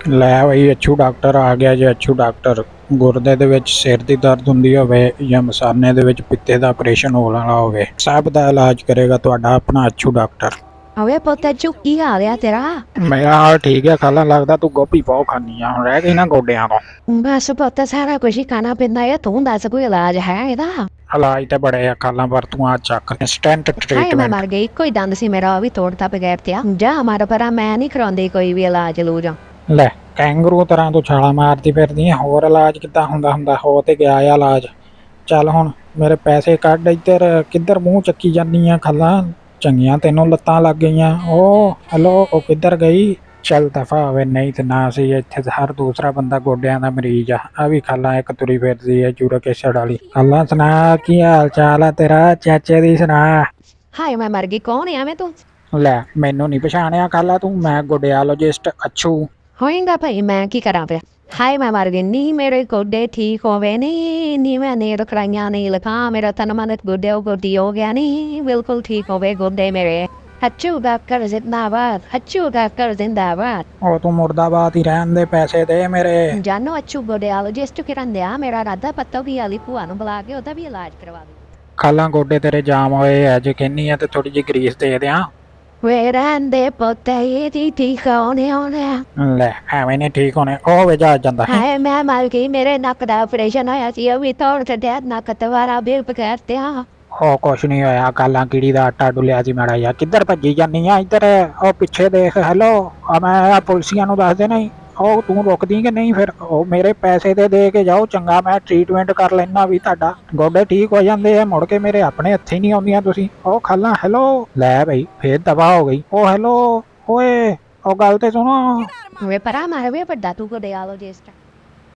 ਲੈ ਬਈ ਅੱਛੂ ਡਾਕਟਰ ਆ ਗਿਆ ਜੀ। ਅੱਛੂ ਡਾਕਟਰ ਗੁਰਦੇ ਦੇ ਵਿੱਚ ਸਿਰ ਦੀ ਦਰਦ ਹੁੰਦੀ ਹੋਵੇ ਜਾਂ ਮਸਾਨੇ ਦੇ ਵਿੱਚ ਪਿੱਤੇ ਦਾ ਆਪਰੇਸ਼ਨ ਹੋਣ ਵਾਲਾ ਹੋਵੇ, ਸਭ ਦਾ ਇਲਾਜ ਕਰੇਗਾ ਤੁਹਾਡਾ ਆਪਣਾ ਅੱਛੂ ਡਾਕਟਰ। ਓਏ ਪੁੱਤ ਚੁੱਕ ਕੀ ਹਾਲ ਆ ਤੇਰਾ? ਮੇਰਾ ਹਾਲ ਠੀਕ ਹੈ ਖਾਲਾ, ਲੱਗਦਾ ਤੂੰ ਗੋਭੀ ਬਹੁਤ ਖਾਨੀ ਆ, ਹੁਣ ਰਹਿ ਗਈ ਨਾ ਗੋਡਿਆਂ ਤੋਂ। ਬਸ ਪੁੱਤ ਸਾਰਾ ਕੁਝ ਹੀ ਖਾਣਾ ਪੈਂਦਾ ਹੈ। ਤੂੰ ਦੱਸ ਕੋਈ ਇਲਾਜ ਹੈ ਇਹਦਾ? ਇਲਾਜ ਤੇ ਬੜੇ ਆ ਖਾਲਾ, ਪਰ ਤੂੰ ਆ ਚੱਕ ਇੰਸਟੈਂਟ ਹਾਏ ਮੈਂ ਟ੍ਰੀਟਮੈਂਟ। ਮਰ ਗਈ, ਕੋਈ ਦੰਦ ਸੀ ਮੇਰਾ ਉਹ ਵੀ ਤੋੜਤਾ ਬਗੈਰ ਤੇ ਆ ਜਾ ਹਮਾਰਾ ਪਰਾ। ਮੈਂ ਨਹੀਂ ਕਰਾਉਂਦੀ ਕੋਈ ਵੀ ਇਲਾਜ ਲੂਜ। ਲੈ ਕੈਂਗਰੂ ਤਰ੍ਹਾਂ ਤੂੰ ਛਾਲਾ ਮਾਰਦੀ ਫਿਰਦੀ ਆ, ਹੋਰ ਇਲਾਜ ਕਿੱਦਾਂ ਹੁੰਦਾ ਹੋ ਤੇ ਗਿਆ ਆ ਇਲਾਜ। ਚੱਲ ਹੁਣ ਮੇਰੇ ਪੈਸੇ ਕੱਢ, ਇੱਧਰ ਕਿੱਧਰ ਮੂੰਹ ਚੱਕੀ ਜਾਂਦੀ ਆ ਖਾਲਾ, ਚੰਗੀਆਂ ਤੈਨੂੰ ਲੱਤਾਂ ਲੱਗ ਗਈਆਂ। ਉਹ ਹੈਲੋ, ਉਹ ਕਿੱਧਰ ਗਈ? ਚੱਲ ਦਫਾ ਹੋਵੇ, ਨਹੀਂ ਤੇ ਨਾ ਸੀ, ਇੱਥੇ ਤਾਂ ਹਰ ਦੂਸਰਾ ਬੰਦਾ ਗੋਡਿਆਂ ਦਾ ਮਰੀਜ਼ ਆ ਵੀ ਖਾਲਾ ਇੱਕ ਤੁਰੀ ਫਿਰਦੀ ਹੈ ਯੂਰਿਕ ਐਸਿਡ ਵਾਲੀ। ਖਾਲਾ ਸੁਣਾ ਕੀ ਹਾਲ ਚਾਲ ਆ ਤੇਰਾ, ਚਾਚੇ ਦੀ ਸੁਣਾ। ਹਾਏ ਮੈਂ ਮਰ ਗਈ, ਕੌਣ ਐਵੇਂ ਤੂੰ? ਲੈ ਮੈਨੂੰ ਨਹੀਂ ਪਛਾਣਿਆ ਖਾਲਾ ਤੂੰ, ਮੈਂ ਗੋਡਿਆਲੋਜਿਸਟ ਅੱਛੂ। ਹੋਏਗਾ ਭਾਈ, ਮੈਂ ਕੀ ਕਰਾਂ ਫਿਰ। ਹਾਏ ਮੈਂ ਮਰ ਗਈ, ਨੀ ਮੇਰੇ ਗੋਡੇ ਠੀਕ ਹੋਵੇ ਨੀ ਮੈਂ ਨੀਲ ਕਰਾਈਆਂ ਨੀ ਲਖਾ, ਮੇਰਾ ਤਨ ਮਨ ਗੋਡੇ ਗੋਡੀ ਹੋ ਗਿਆ ਨੀ, ਬਿਲਕੁਲ ਠੀਕ ਹੋਵੇ ਗੋਡੇ ਮੇਰੇ। ਅੱਛੂ ਡਾਕਟਰ ਜ਼ਿੰਦਾਬਾਦ, ਅੱਛੂ ਡਾਕਟਰ ਜ਼ਿੰਦਾਬਾਦ। ਉਹ ਤੂੰ ਮੁਰਦਾਬਾਦ ਹੀ ਰਹਿਣ ਦੇ, ਪੈਸੇ ਦੇ ਮੇਰੇ। ਜਾਨੋ ਅੱਛੂ ਗੋਡਿਆਲੋਜਿਸਟ ਕਿਰਨ ਦਿਆ, ਮੇਰਾ ਰਾਦਾ ਪੱਤਾ ਵੀ ਵਾਲੀ ਭੂਆ ਨੂੰ ਬੁਲਾ ਕੇ ਉਹਦਾ ਵੀ ਇਲਾਜ ਕਰਵਾ ਦੇ। ਖਾਲਾ ਗੋਡੇ ਤੇਰੇ ਜਾਮ ਹੋਏ ਐ, ਜੇ ਕਹਿੰਨੀ ਆ ਤੇ ਥੋੜੀ ਜਿਹੀ ਗਰੀਸ ਦੇ ਦਿਆਂ। ਵੇ ਰਹਿੰਦੇ ਪੁੱਤੇ ਇਹਦੀ ਠੀਕ ਹੋਣੇ ਹੋਣੇ। ਲੈ ਐਵੇਂ ਨਹੀਂ ਠੀਕ ਹੋਣੇ, ਉਹ ਵੇ ਜਾ ਜਾਂਦਾ ਹੈ। ਹਾਏ ਮੈਂ ਮਰ ਗਈ, ਮੇਰੇ ਨੱਕ ਦਾ ਆਪਰੇਸ਼ਨ ਹੋਇਆ ਸੀ, ਉਹ ਵੀ ਤੋੜ ਛੱਡਿਆ, ਨੱਕ ਦੁਬਾਰਾ ਵੀ ਬਗੈਰ ਤੇ ਆ। ਉਹ ਕੁਛ ਨਹੀਂ ਹੋਇਆ, ਕਾਲਾਂ ਕੀੜੀ ਦਾ ਆਟਾ ਡੁੱਲਿਆ ਸੀ ਮਾੜਾ ਜਿਹਾ। ਕਿੱਧਰ ਭੱਜੀ ਜਾਂਦੀ ਆ? ਇੱਧਰ ਉਹ ਪਿੱਛੇ ਦੇਖ। ਹੈਲੋ, ਆ ਮੈਂ ਆ ਪੁਲਸੀਆਂ ਨੂੰ ਦੱਸ ਦੇ ਨਹੀਂ। ਉਹ ਤੂੰ ਰੁਕਦੀ ਕਿ ਨਹੀਂ? ਫਿਰ ਉਹ ਮੇਰੇ ਪੈਸੇ ਦੇ ਕੇ ਜਾਓ ਚੰਗਾ, ਮੈਂ ਟ੍ਰੀਟਮੈਂਟ ਕਰ ਲੈਣਾ ਵੀ ਤੁਹਾਡਾ, ਗੋਡੇ ਠੀਕ ਹੋ ਜਾਂਦੇ ਆ ਮੁੜ ਕੇ ਮੇਰੇ ਆਪਣੇ ਹੱਥੀ ਨਹੀਂ ਆਉਂਦੀਆਂ ਤੁਸੀਂ। ਉਹ ਖਾਲਾ ਹੈਲੋ, ਲੈ ਬਈ ਫੇਰ ਦਫਾ ਹੋ ਗਈ। ਉਹ ਹੈਲੋ ਓਏ, ਉਹ ਗੱਲ ਤੇ ਸੁਣੋ। ਵੇ ਪਰਾ ਮਾਰ ਵੇ ਵੱਡਾ ਤੂੰ ਗੋਡਿਆਲੋਜਿਸਟ।